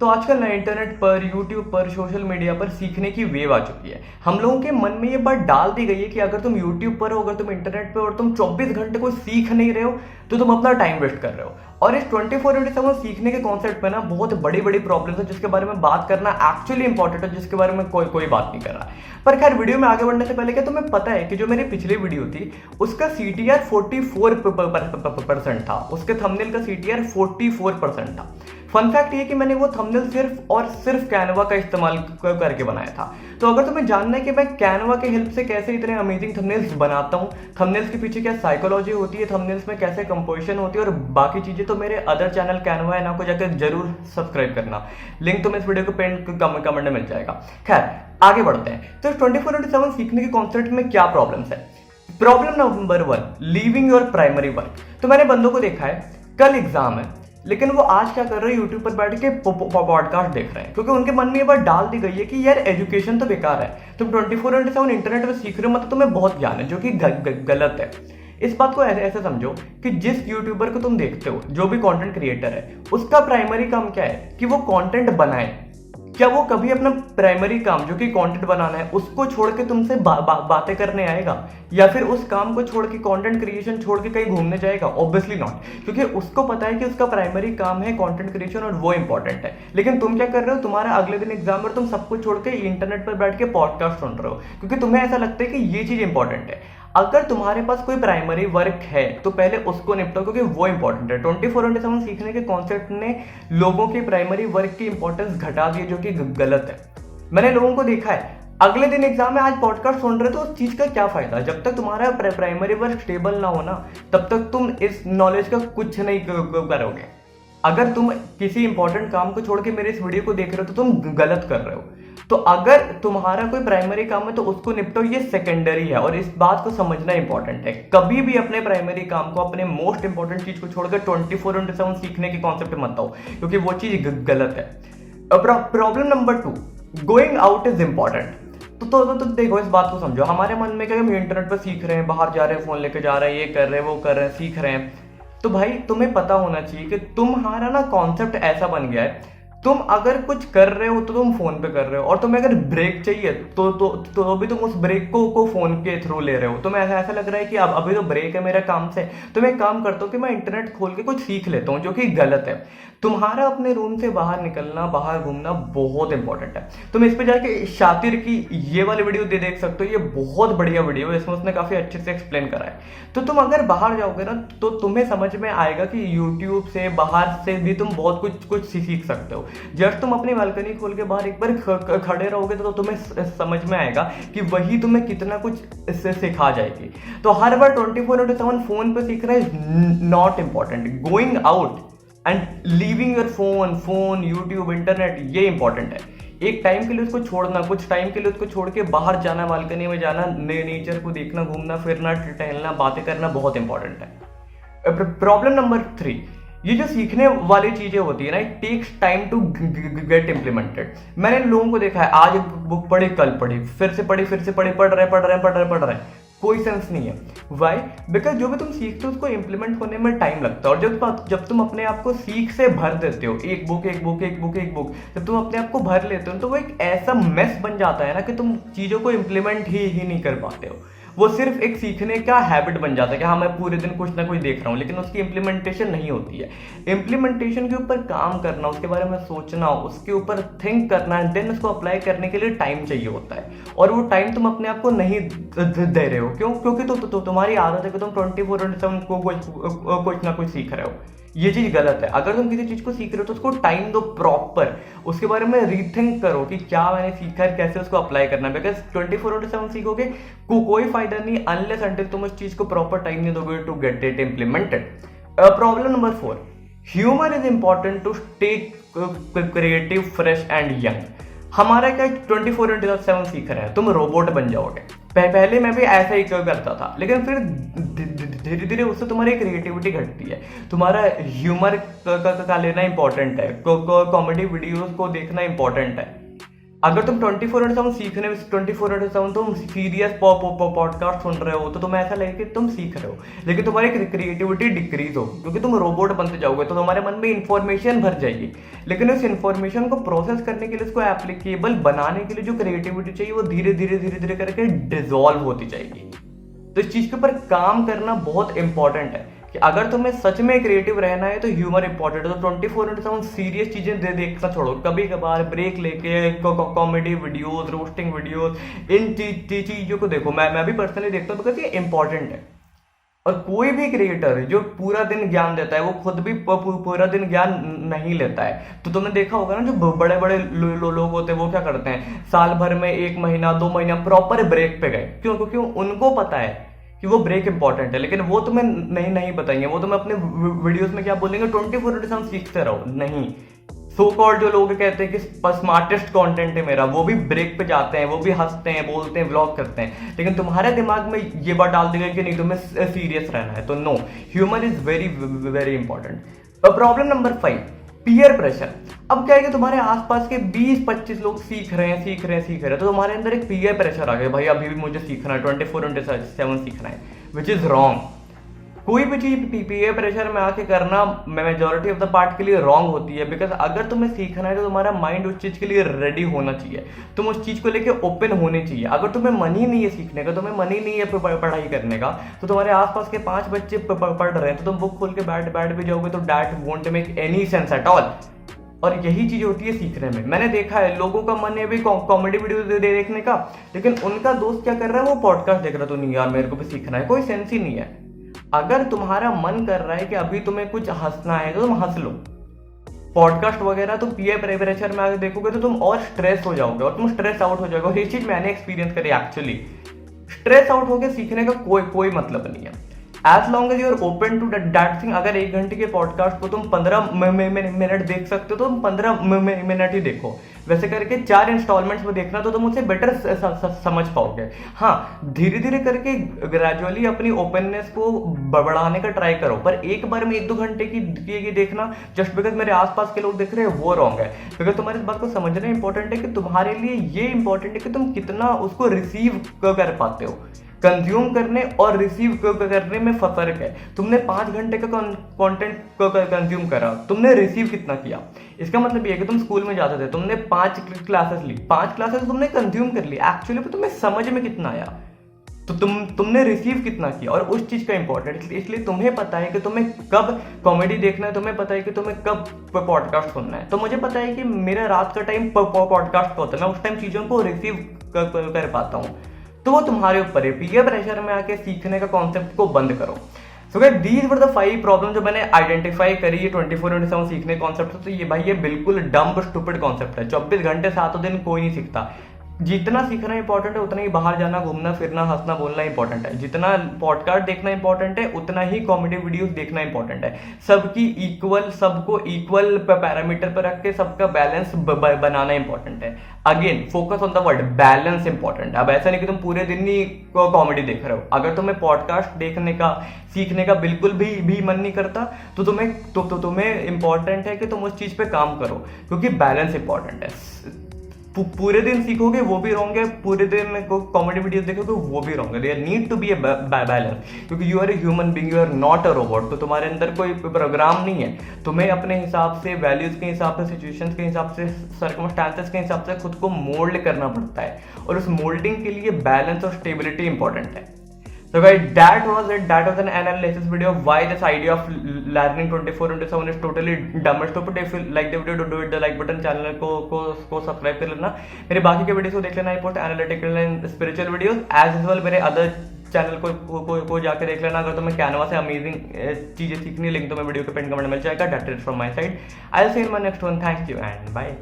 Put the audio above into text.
तो आजकल ना इंटरनेट पर, यूट्यूब पर, सोशल मीडिया पर सीखने की वेव आ चुकी है। हम लोगों के मन में ये बात डाल दी गई है कि अगर तुम यूट्यूब पर हो, अगर तुम इंटरनेट पर और तुम 24 घंटे कोई सीख नहीं रहे हो तो तुम अपना टाइम वेस्ट कर रहे हो। और इस 24/7 सीखने के कॉन्सेप्ट में ना बहुत बड़ी बड़ी प्रॉब्लम्स है जिसके बारे में बात करना एक्चुअली इंपॉर्टेंट है, जिसके बारे में कोई बात नहीं कर रहा है। पर खैर, वीडियो में आगे बढ़ने से पहले क्या तुम्हें पता है कि जो मेरी पिछली वीडियो थी उसका CTR 44% था, उसके थंबनेल का CTR 44% था। फन फैक्ट ये कि मैंने वो थंबनेल सिर्फ और सिर्फ कैनवा का इस्तेमाल करके बनाया था। तो अगर तुम्हें जानना है कि मैं कैनवा के हेल्प से कैसे इतने अमेजिंग थंबनेल्स बनाता हूँ, थंबनेल्स के पीछे क्या साइकोलॉजी होती है, थंबनेल्स में कैसे कंपोजिशन होती है और बाकी चीजें, तो मेरे अदर चैनल कैनवा है ना को जाकर जरूर सब्सक्राइब करना। लिंक तुम्हें इस वीडियो को पेंट कमेंट में मिल जाएगा। खैर, आगे बढ़ते हैं। तो 24/7 सीखने के कॉन्सेप्ट में क्या प्रॉब्लम्स है? Problem number 1, leaving your primary work. तो मैंने बंदों को देखा है, कल एग्जाम है लेकिन वो आज क्या कर रहे हैं, यूट्यूब पर बैठ के पॉडकास्ट देख रहे हैं, क्योंकि उनके मन में ये बात डाल दी गई है कि यार एजुकेशन तो बेकार है, तुम 24/7 इंटरनेट पर सीख रहे हो, मतलब तुम्हें बहुत ज्ञान है, जो कि गलत है। इस बात को ऐसे समझो कि जिस यूट्यूबर को तुम देखते हो, जो भी कंटेंट क्रिएटर है, उसका प्राइमरी काम क्या है कि वो कंटेंट बनाए। क्या वो कभी अपना प्राइमरी काम जो कि कंटेंट बनाना है उसको छोड़ के तुमसे बातें करने आएगा, या फिर उस काम को छोड़ के, कंटेंट क्रिएशन छोड़ के कहीं घूमने जाएगा? ऑब्वियसली नॉट, क्योंकि उसको पता है कि उसका प्राइमरी काम है कंटेंट क्रिएशन और वो इंपॉर्टेंट है। लेकिन तुम क्या कर रहे हो, तुम्हारा अगले दिन एग्जाम और तुम सब कुछ छोड़ के इंटरनेट पर बैठ के पॉडकास्ट सुन रहे हो, क्योंकि तुम्हें ऐसा लगता है कि ये चीज इंपॉर्टेंट है। अगर तुम्हारे पास कोई प्राइमरी वर्क है तो पहले उसको निपटाओ, क्योंकि वो इंपॉर्टेंट है। 24/7 सीखने के कॉन्सेप्ट ने लोगों के प्राइमरी वर्क की इंपॉर्टेंस घटा दी है, जो कि गलत है। मैंने लोगों को देखा है, अगले दिन एग्जाम में आज पॉडकास्ट सुन रहे तो उस चीज का क्या फायदा? जब तक तुम्हारा प्राइमरी वर्क स्टेबल ना हो ना, तब तक तुम इस नॉलेज का कुछ नहीं करोगे। अगर तुम किसी इंपॉर्टेंट काम को छोड़ के मेरे इस वीडियो को देख रहे हो तो तुम गलत कर रहे हो। तो अगर तुम्हारा कोई प्राइमरी काम है तो उसको निपटाओ, ये सेकेंडरी है, और इस बात को समझना इंपॉर्टेंट है। कभी भी अपने प्राइमरी काम को, अपने मोस्ट इंपॉर्टेंट चीज को छोड़कर 24/7 सीखने के कॉन्सेप्ट मत आओ, क्योंकि वो चीज गलत है। Problem number 2, going out is important. तो देखो, इस बात को समझो। हमारे मन में क्या, हम इंटरनेट पर सीख रहे हैं, बाहर जा रहे हैं, फोन लेके जा रहे हैं, ये कर रहे हैं, वो कर रहे हैं, सीख रहे हैं, तो भाई तुम्हें पता होना चाहिए कि तुम्हारा ना कॉन्सेप्ट ऐसा बन गया है, तुम अगर कुछ कर रहे हो तो तुम फोन पे कर रहे हो, और तुम्हें अगर ब्रेक चाहिए तो भी तुम उस ब्रेक को फोन के थ्रू ले रहे हो। तुम्हें ऐसा लग रहा है कि अब अभी तो ब्रेक है मेरा काम से, तो मैं एक काम करता हूँ कि मैं इंटरनेट खोल के कुछ सीख लेता हूँ, जो कि गलत है। तुम्हारा अपने रूम से बाहर निकलना, बाहर घूमना बहुत इंपॉर्टेंट है। तुम इस पे जाके शातिर की ये वाली वीडियो देख सकते हो, ये बहुत बढ़िया वीडियो है, इसमें उसने काफी अच्छे से एक्सप्लेन करा है। तो तुम अगर बाहर जाओगे ना तो तुम्हें समझ में आएगा कि यूट्यूब से, बाहर से भी तुम बहुत कुछ सीख सकते हो। जस्ट तुम अपनी बालकनी खोल के बाहर एक बार खड़े रहोगे तो तुम्हें समझ में आएगा कि वही तुम्हें कितना कुछ इससे सिखा जाएगी। तो हर बार 24/7 फोन पे सीखना is not important. Going out and leaving your phone, YouTube, internet, ये इंपॉर्टेंट है। एक टाइम के लिए उसको छोड़ना, कुछ टाइम के लिए उसको छोड़ के बाहर जाना, बालकनी में जाना, नेचर को देखना, घूमना फिरना, टहलना, बातें करना बहुत इंपॉर्टेंट है। प्रॉब्लम नंबर 3, ये जो सीखने वाली चीजें होती है ना, it takes time to get implemented. मैंने लोगों को देखा है, आज बुक पढ़ी, कल पढ़ी, फिर से पढ़ी, पढ़ रहे, कोई सेंस नहीं है। वाई? बिकॉज जो भी तुम सीखते हो उसको इम्प्लीमेंट होने में टाइम लगता है, और जब तुम अपने आप को सीख से भर देते हो, एक बुक, जब तुम अपने आप को भर लेते हो तो वो एक ऐसा मेस बन जाता है ना कि तुम चीजों को इम्प्लीमेंट ही नहीं कर पाते हो। वो सिर्फ एक सीखने का हैबिट बन जाता है कि हाँ मैं पूरे दिन कुछ ना कुछ देख रहा हूँ, लेकिन उसकी इम्प्लीमेंटेशन नहीं होती है। इम्प्लीमेंटेशन के ऊपर काम करना, उसके बारे में सोचना, उसके ऊपर थिंक करना, एंड देन उसको अप्लाई करने के लिए टाइम चाहिए होता है, और वो टाइम तुम अपने आप को नहीं दे रहे हो। क्यों? क्योंकि तुम्हारी आदत है कि तुम 24/7 कुछ ना कुछ सीख रहे हो। ये चीज गलत है। अगर तुम किसी चीज को सीख रहे हो तो उसको टाइम दो प्रॉपर, उसके बारे में रीथिंक करो कि क्या मैंने सीखा है, कैसे उसको अप्लाई करना है। बिकॉज 24/7 सीखोगे कोई फायदा नहीं अनलेस अंटिल तुम उस चीज को प्रॉपर टाइम नहीं दोगे to get it implemented. Problem number 4, humour is important to stay creative, fresh and young. हमारा क्या 24/7 सीख रहे हैं, तुम रोबोट बन जाओगे। पहले मैं भी ऐसा ही करता था, लेकिन फिर धीरे धीरे उससे तुम्हारी क्रिएटिविटी घटती है, तुम्हारा ह्यूमर का लेना इंपॉर्टेंट है, कॉमेडी वीडियोस को देखना इंपॉर्टेंट है। अगर तुम 24/7 सीखने में 24/7 तुम सीरियस पॉडकास्ट सुन रहे हो तो तुम्हें ऐसा लगे कि तुम सीख रहे हो, लेकिन तुम्हारी क्रिएटिविटी डिक्रीज होगी क्योंकि तुम रोबोट बनते जाओगे। तो तुम्हारे मन में इंफॉर्मेशन भर जाएगी, लेकिन उस इंफॉर्मेशन को प्रोसेस करने के लिए, उसको एप्लीकेबल बनाने के लिए जो क्रिएटिविटी चाहिए वो धीरे धीरे करके डिजॉल्व होती जाएगी। तो इस चीज के ऊपर काम करना बहुत इंपॉर्टेंट है कि अगर तुम्हें सच में क्रिएटिव रहना है तो ह्यूमर इंपॉर्टेंट है। तो 24/7 सीरियस चीजें देखना छोड़ो, कभी कभार ब्रेक लेके कॉमेडी वीडियोस, रोस्टिंग वीडियोस, इन चीजों को देखो। मैं भी पर्सनली देखता हूँ बिकॉज ये इंपॉर्टेंट है। और कोई भी क्रिएटर जो पूरा दिन ज्ञान देता है वो खुद भी पूरा दिन ज्ञान नहीं लेता है। तो तुमने देखा होगा ना, जो बड़े बड़े लोग होते हैं वो क्या करते हैं, साल भर में 1 महीना 2 महीना प्रॉपर ब्रेक पे गए। क्यों? क्योंकि उनको पता है कि वो ब्रेक इंपॉर्टेंट है, लेकिन वो तुम्हें नहीं बताएंगे। वो तुम्हें अपने वीडियोस में क्या बोलेंगे, 24/7 सीखते रहो। नहीं, सो कॉल्ड जो लोग कहते हैं कि स्मार्टेस्ट कंटेंट है मेरा, वो भी ब्रेक पे जाते हैं, वो भी हंसते हैं, बोलते हैं, व्लॉग करते हैं, लेकिन तुम्हारे दिमाग में ये बात डाल देगा कि नहीं तुम्हें सीरियस रहना है। तो no, humour is very very important. Problem number 5, peer pressure. अब क्या है कि तुम्हारे आसपास के 20-25 लोग सीख रहे हैं, तो तुम्हारे अंदर एक पीयर प्रेशर आ गया, भाई अभी भी मुझे सीखना है, 24/7 सीखना है, विच इज रॉन्ग। कोई भी चीज पीयर प्रेशर में आके करना मेजोरिटी ऑफ द पार्ट के लिए रॉन्ग होती है। बिकॉज अगर तुम्हें सीखना है तो तुम्हारा माइंड उस चीज के लिए रेडी होना चाहिए, तुम उस चीज को लेके ओपन होने चाहिए। अगर तुम्हें मन ही नहीं है सीखने का, तुम्हें मन ही नहीं है पढ़ाई करने का, तो तुम्हारे आसपास के 5 बच्चे पढ़ रहे हैं तो तुम बुक खोल के बैठ भी जाओगे तो that won't make any sense at all. और यही चीज होती है सीखने में। मैंने देखा है लोगों का मन है भी कॉमेडी वीडियो देखने का, लेकिन उनका दोस्त क्या कर रहा है, वो पॉडकास्ट देख रहा है। तो नहीं यार, मेरे को भी सीखना है, कोई सेंस ही नहीं है। अगर तुम्हारा मन कर रहा है कि अभी तुम्हें कुछ हंसना है तो तुम हंस लो। पॉडकास्ट वगैरह तुम पीयर प्रेशर में आगे देखोगे तो तुम और स्ट्रेस हो जाओगे और तुम स्ट्रेस आउट हो जाओगे। और ये चीज मैंने एक्सपीरियंस करी एक्चुअली। स्ट्रेस आउट होकर सीखने का कोई मतलब नहीं है। As long as you are open to that thing. अगर 1 घंटे के पॉडकास्ट को तुम 15 मिनट देख सकते हो तो तुम 15 मिनट ही देखो। वैसे करके 4 इंस्टॉलमेंट्स में देखना तो तुम उसे बेटर समझ पाओगे। हाँ, धीरे धीरे करके ग्रेजुअली अपनी ओपननेस को बढ़ाने का ट्राई करो, पर एक बार में 1-2 घंटे की देखना जस्ट बिकॉज मेरे आसपास के लोग देख रहे हैं वो रॉन्ग है। बिकॉज तुम्हारे इस बात को समझना इंपॉर्टेंट है कि तुम्हारे लिए ये इंपॉर्टेंट है कि तुम कितना उसको रिसीव कर पाते हो। कंज्यूम करने और रिसीव करने में फर्क है। तुमने 5 घंटे का कंटेंट कंज्यूम करा, तुमने रिसीव कितना किया? इसका मतलब ये है कि तुम स्कूल में जाते थे, तुमने 5 क्लासेस ली, 5 क्लासेस तुमने कंज्यूम कर ली, एक्चुअली तुम्हें समझ में कितना आया, तो तुमने रिसीव कितना किया। और उस चीज का इंपॉर्टेंट, इसलिए तुम्हें पता है कि तुम्हें कब कॉमेडी देखना है, तुम्हें पता है कि तुम्हें कब पॉडकास्ट सुनना है। तो मुझे पता है कि मेरा रात का टाइम पॉडकास्ट का होता है, मैं उस टाइम चीजों को रिसीव कर पाता हूँ। तो वो तुम्हारे ऊपर है। पीयर प्रेशर में आके सीखने का कॉन्सेप्ट को बंद करो। So guys, these were the 5 problem जो मैंने आइडेंटिफाई करी है 24/7 सीखने कॉन्सेप्ट। तो ये भाई ये बिल्कुल डम्ब स्टूपिड कॉन्सेप्ट है। 24 घंटे 7 दिन कोई नहीं सीखता। जितना सीखना इंपॉर्टेंट है उतना ही बाहर जाना, घूमना फिरना, हंसना बोलना इंपॉर्टेंट है। जितना पॉडकास्ट देखना इंपॉर्टेंट है उतना ही कॉमेडी वीडियोस देखना इंपॉर्टेंट है। सबको इक्वल पैरामीटर पर रख के सबका बैलेंस बनाना इंपॉर्टेंट है। Again focus on the word balance important है। अब ऐसा नहीं कि तुम पूरे दिन ही कॉमेडी देख रहे हो। अगर तुम्हें पॉडकास्ट देखने का, सीखने का बिल्कुल भी मन नहीं करता तो तुम्हें इंपॉर्टेंट है कि तुम उस चीज पे काम करो, क्योंकि बैलेंस इंपॉर्टेंट है। पूरे दिन सीखोगे वो भी रॉन्ग है, पूरे दिन को कॉमेडी वीडियोस देखोगे वो भी रॉन्ग है। There need to be a balance, क्योंकि you are a human being, you are not a robot. तो तुम्हारे अंदर कोई प्रोग्राम नहीं है। तुम्हें अपने हिसाब से, वैल्यूज के हिसाब से, सिचुएशंस के हिसाब से, सर्कमस्टांसेस के हिसाब से खुद को मोल्ड करना पड़ता है, और उस मोल्डिंग के लिए बैलेंस और स्टेबिलिटी इंपॉर्टेंट है। So guys, that was it. That was an analysis video of why this idea of learning 24/7 is totally dumb and stupid. If you like the video, do hit the like button. Channel को subscribe कर लेना। मेरे बाकी के videos को देख लेना। I post analytical and spiritual videos as usual. मेरे अदर चैनल को जाकर देख लेना। अगर तुम्हें कैनवा से अमेजिंग चीजें सीखनी, लिंक तुम्हें वीडियो के पिन कमेंट में मिल जाएगा। That is from my side. I will see you in my next one. Thank you and bye.